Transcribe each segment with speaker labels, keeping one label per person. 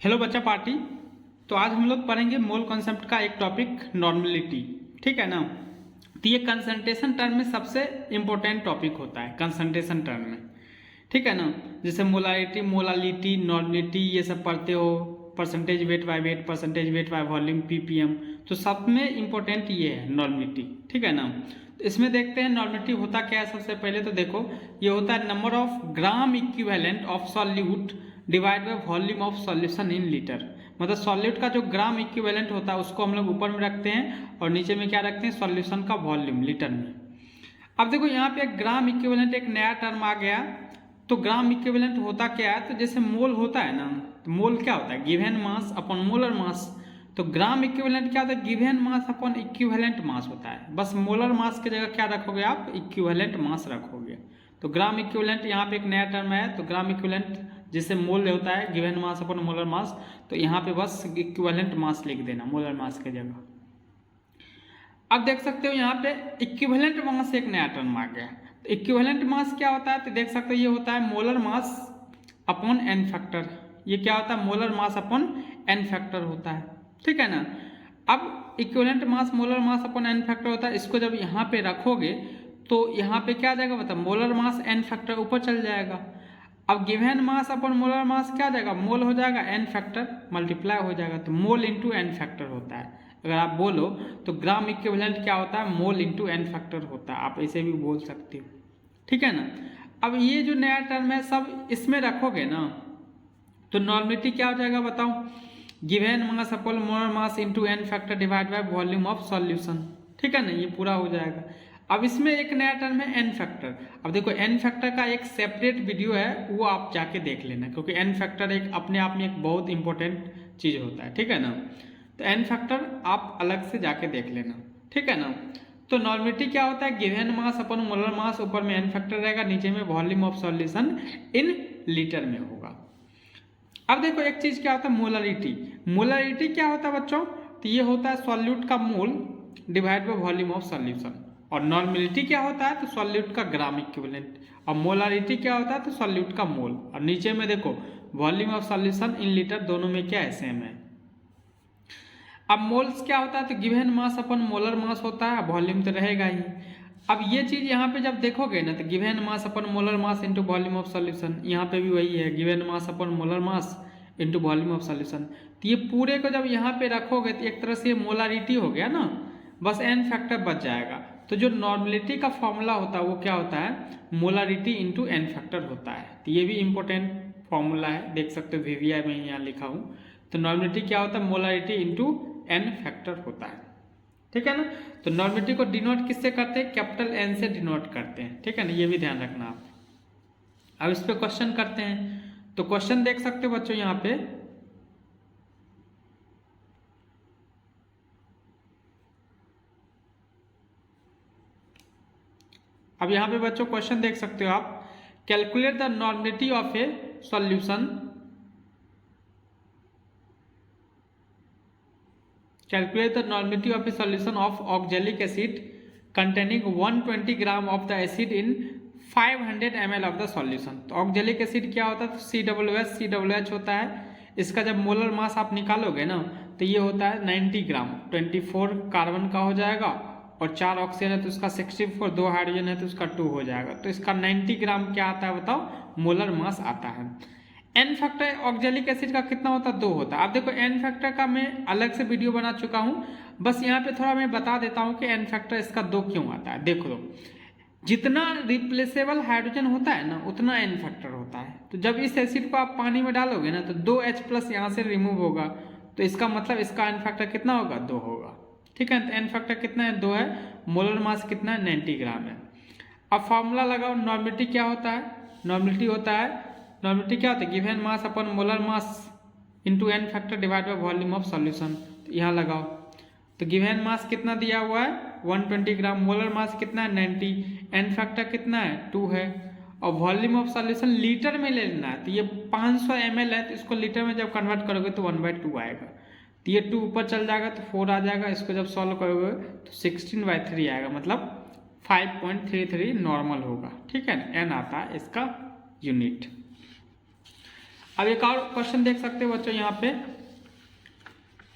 Speaker 1: Hello बच्चा party. तो आज हम लोग पढ़ेंगे मोल कॉन्सेप्ट का एक टॉपिक नॉर्मलिटी। ठीक है ना। तो ये कंसंट्रेशन टर्म में सबसे इंपॉर्टेंट टॉपिक होता है कंसंट्रेशन टर्म में। ठीक है ना। जैसे मोलारिटी, मोलालिटी, नॉर्मलिटी ये सब पढ़ते हो, percentage weight by weight, percentage weight by volume, ppm. तो सब में इंपॉर्टेंट ये है नॉर्मलिटी। ठीक है ना। तो इसमें देखते हैं नॉर्मलिटी होता क्या है। सबसे पहले तो देखो, ये होता है number of gram equivalent of solute divide by volume of solution in litre. मतलब सॉल्यूट का जो ग्राम इक्विवेलेंट होता है उसको हम लोग ऊपर में रखते हैं और नीचे में क्या रखते हैं, सॉल्यूशन का वॉल्यूम लीटर में। अब देखो यहाँ पे ग्राम इक्विवेलेंट एक नया टर्म आ गया। तो ग्राम इक्विवेलेंट होता क्या है, तो जैसे मोल होता है ना, तो मोल क्या होता है, गिवन मास अपॉन मोलर मास। तो ग्राम इक्विवेलेंट क्या होता है, given mass upon equivalent mass होता है। बस मोलर मास की जगह क्या रखोगे आप, इक्विवेलेंट मास रखोगे। तो ग्राम इक्विवेलेंट यहाँ पे एक नया टर्म है। तो ग्राम इक्विवेलेंट जैसे मोल होता है गिवन मास अपॉन मोलर मास, तो यहाँ पे बस इक्विवेलेंट मास लिख देना मोलर मास की जगह। अब देख सकते हो यहाँ पे इक्विवेलेंट मास एक नया टर्म आ गया। तो इक्विवेलेंट मास क्या होता है, तो देख सकते हो ये होता है molar mass upon n factor. ये क्या होता है, molar mass upon n factor होता है। ठीक है ना। अब equivalent mass molar mass upon n factor होता है। इसको जब यहाँ पे रखोगे तो यहाँ पे क्या आ जाएगा, मतलब मोलर मास एन फैक्टर ऊपर चल जाएगा। अब गिवन मास अपॉन मोलर मास क्या आ जाएगा, मोल हो जाएगा, एन फैक्टर मल्टीप्लाई हो जाएगा। तो मोल इंटू एन फैक्टर होता है। अगर आप बोलो तो ग्राम इक्विवेलेंट क्या होता है, मोल इंटू एन फैक्टर होता है। आप ऐसे भी बोल सकते हो। ठीक है ना। अब ये जो नया टर्म है सब इसमें रखोगे ना, तो नॉर्मलिटी क्या हो जाएगा बताओ, given mass upon molar mass into n factor divide by volume of solution. ठीक है ना, ये पूरा हो जाएगा। अब इसमें एक नया टर्म है एन फैक्टर। अब देखो एन फैक्टर का एक सेपरेट वीडियो है, वो आप जाके देख लेना, क्योंकि एन फैक्टर एक अपने आप में एक बहुत इंपॉर्टेंट चीज होता है। ठीक है ना। तो एन फैक्टर आप अलग से जाके देख लेना। ठीक है ना। तो नॉर्मलिटी क्या होता है, गिवन मास अपन मोलर मास, ऊपर में एन फैक्टर रहेगा, नीचे में volume of solution in litre में होगा। अब देखो एक चीज क्या होता है, मोलारिटी। मोलारिटी क्या होता है बच्चों, तो ये होता है सॉल्यूट का मोल divide by volume of solution. और नॉर्मलिटी क्या होता है, तो सॉल्यूट का ग्राम इक्विवेलेंट। और मोलारिटी क्या होता है, तो सॉल्यूट का मोल। और नीचे में देखो volume of solution in litre, दोनों में क्या है, सेम है। अब मोल्स क्या होता है, तो गिवन मास अपन मोलर मास होता है, वॉल्यूम तो रहेगा ही। अब ये चीज यहाँ पे जब देखोगे ना, तो given mass upon molar mass into volume of solution, यहाँ पे भी वही है, given mass upon molar mass into volume of solution. तो ये पूरे को जब यहाँ पे रखोगे तो एक तरह से मोलारिटी हो गया ना, बस एन फैक्टर बच जाएगा। तो जो नॉर्मलिटी का फॉर्मूला होता है वो क्या होता है, मोलारिटी इंटू एन फैक्टर होता है। तो ये भी इंपॉर्टेंट फॉर्मूला है, देख सकते हो VVI में यहाँ लिखा हूँ। तो नॉर्मलिटी क्या होता है, मोलारिटी इंटू एन फैक्टर होता है। ठीक है ना। तो नॉर्मलिटी को डिनोट किससे करते हैं, कैपिटल एन से डिनोट करते हैं। ठीक है ना, ये भी ध्यान रखना आप। अब इस पे क्वेश्चन करते हैं। तो क्वेश्चन देख सकते हो बच्चों यहाँ पे, अब यहाँ पे बच्चों क्वेश्चन देख सकते हो आप, calculate the normality of A solution, calculate the normality of a solution of oxalic acid containing 120 gram of the acid in 500 ml of the solution। तो ऑक्जेलिक एसिड क्या होता है, तो COOH होता है। इसका जब मोलर मास आप निकालोगे ना, तो ये होता है 90 ग्राम। 24 कार्बन का हो जाएगा और 4 ऑक्सीजन है तो उसका 64, 2 हाइड्रोजन है तो उसका 2 हो जाएगा। तो इसका 90 ग्राम क्या आता है बताओ, मोलर मास आता है। एन फैक्टर ऑक्जेलिक एसिड का कितना होता है, 2 होता है। अब देखो एन फैक्टर का मैं अलग से वीडियो बना चुका हूँ, बस यहाँ पे थोड़ा मैं बता देता हूँ कि एन फैक्टर इसका 2 क्यों आता है। देखो जितना रिप्लेसेबल हाइड्रोजन होता है ना, उतना एन फैक्टर होता है। तो जब इस एसिड को आप पानी में डालोगे ना, तो 2H+ यहाँ से रिमूव होगा, तो इसका मतलब इसका एन फैक्टर कितना होगा, 2 होगा। ठीक है। तो एन फैक्टर कितना है, 2 है। मोलर मास कितना है, 90 ग्राम है। अब फॉर्मूला लगाओ, नॉर्मलिटी क्या होता है, नॉर्मलिटी होता है, नॉर्मलिटी क्या होता है, given mass upon molar mass into n factor divide by volume of solution. तो यहाँ लगाओ, तो गिवन मास कितना दिया हुआ है, 120 ग्राम, मोलर मास कितना है, 90, एन फैक्टर कितना है, 2 है। और वॉल्यूम ऑफ सॉल्यूशन लीटर में ले लेना है। तो ये 500 ml है, तो इसको लीटर में जब कन्वर्ट करोगे तो 1/2 आएगा। तो ये 2 ऊपर चल जाएगा तो 4 आ जाएगा। इसको जब सॉल्व करोगे तो 16/3 आएगा, मतलब 5.33 नॉर्मल होगा। ठीक है, एन आता है इसका यूनिट। अब एक और क्वेश्चन देख सकते हो बच्चों यहाँ पे,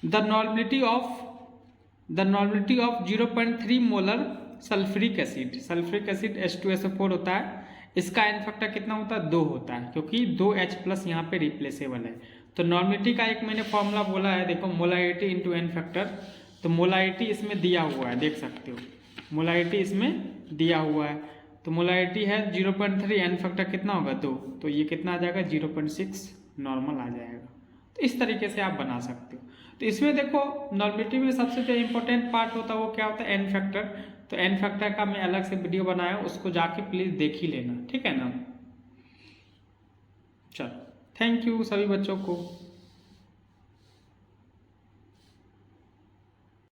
Speaker 1: the normality of 0.3 molar sulphuric acid H2SO4 होता है, इसका एन फैक्टर कितना होता है? 2 होता है, क्योंकि 2H+ यहाँ पे रिप्लेसेबल है। तो नॉर्मेलिटी का एक मैंने फॉर्मूला बोला है, देखो मोलारिटी इंटू एन फैक्टर। तो मोलारिटी इसमें दिया हुआ है, देख सकते हो मोलारिटी इसमें दिया हुआ है। तो मोलारिटी है 0.3, एन फैक्टर कितना होगा? 2, तो ये कितना आ जाएगा? 0.6 नॉर्मल आ जाएगा। तो इस तरीके से आप बना सकते हो। तो इसमें देखो नॉर्मेलिटी में सबसे जो इम्पोर्टेंट पार्ट होता है वो क्या होता है? N factor. तो एन फैक्टर का मैं अलग से वीडियो बनाया, उसको जाके प्लीज़ देख ही लेना, ठीक है ना। चलो, थैंक यू सभी बच्चों को।